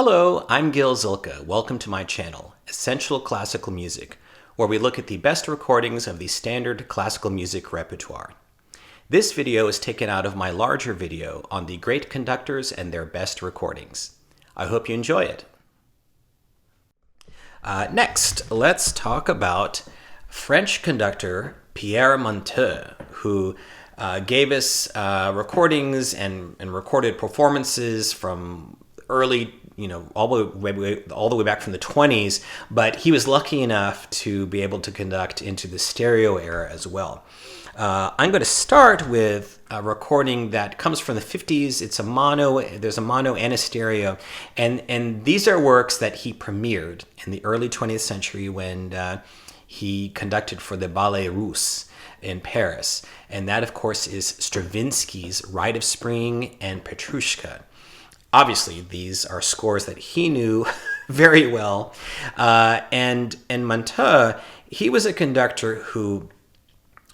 Hello, I'm Gil Zilkha. Welcome to my channel, Essential Classical Music, where we look at the best recordings of the standard classical music repertoire. This video is taken out of my larger video on the great conductors and their best recordings. I hope you enjoy it. Next, let's talk about French conductor Pierre Monteux, who gave us recordings and recorded performances from early, all the way back from the 20s, but he was lucky enough to be able to conduct into the stereo era as well. I'm going to start with a recording that comes from the 50s. It's a mono, there's a mono and a stereo, and these are works that he premiered in the early 20th century when he conducted for the Ballet Russe in Paris. And that, of course, is Stravinsky's Rite of Spring and Petrushka. Obviously, these are scores that he knew very well. And Monteux, he was a conductor who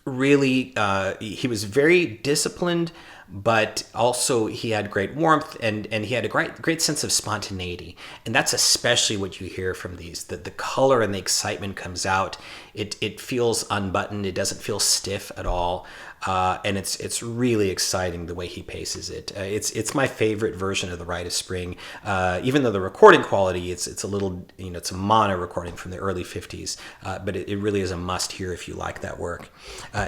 really, he was very disciplined, but also he had great warmth and he had a great sense of spontaneity. And that's especially what you hear from these. The color and the excitement comes out. It feels unbuttoned. It doesn't feel stiff at all. And it's really exciting the way he paces it. It's my favorite version of the Rite of Spring, even though the recording quality, it's a little, it's a mono recording from the early 50s, but it really is a must hear if you like that work.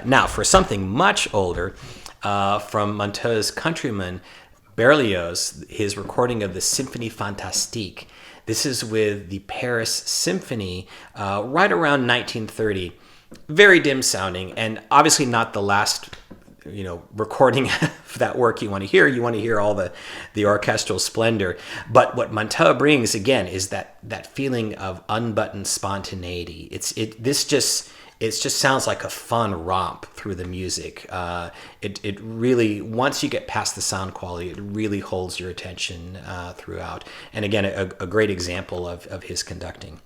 Now, for something much older, from Monteux's countryman Berlioz, his recording of the Symphonie Fantastique. This is with the Paris Symphony right around 1930. Very dim sounding, and obviously not the last recording of that work you want to hear. You want to hear all the orchestral splendor. But what Monteux brings again is that feeling of unbuttoned spontaneity. This just sounds like a fun romp through the music. It really, once you get past the sound quality, it really holds your attention throughout. And again, a great example of his conducting.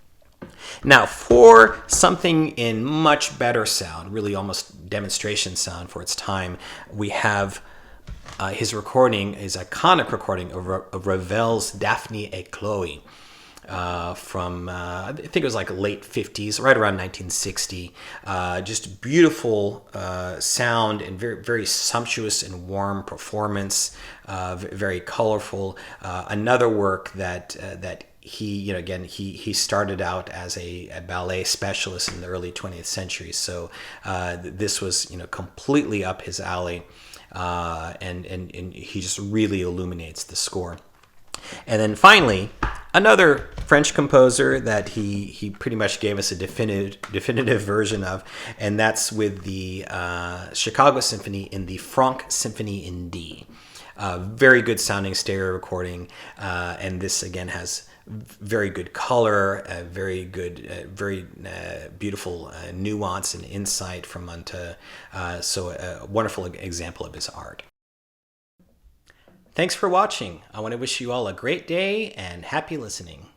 Now, for something in much better sound, really almost demonstration sound for its time, we have his recording, his iconic recording of Ravel's Daphne et Chloe from, I think it was like late 50s, right around 1960. Just beautiful sound and very, very sumptuous and warm performance, very colorful. Another work that he started out as a ballet specialist in the early 20th century, so this was completely up his alley, and he just really illuminates the score. And then finally, another French composer that he pretty much gave us a definitive version of, and that's with the Chicago Symphony in the Franck Symphony in D. Very good sounding stereo recording, and this again has very good color, very good, very beautiful nuance and insight from Monteux. So a wonderful example of his art. Thanks for watching. I want to wish you all a great day and happy listening.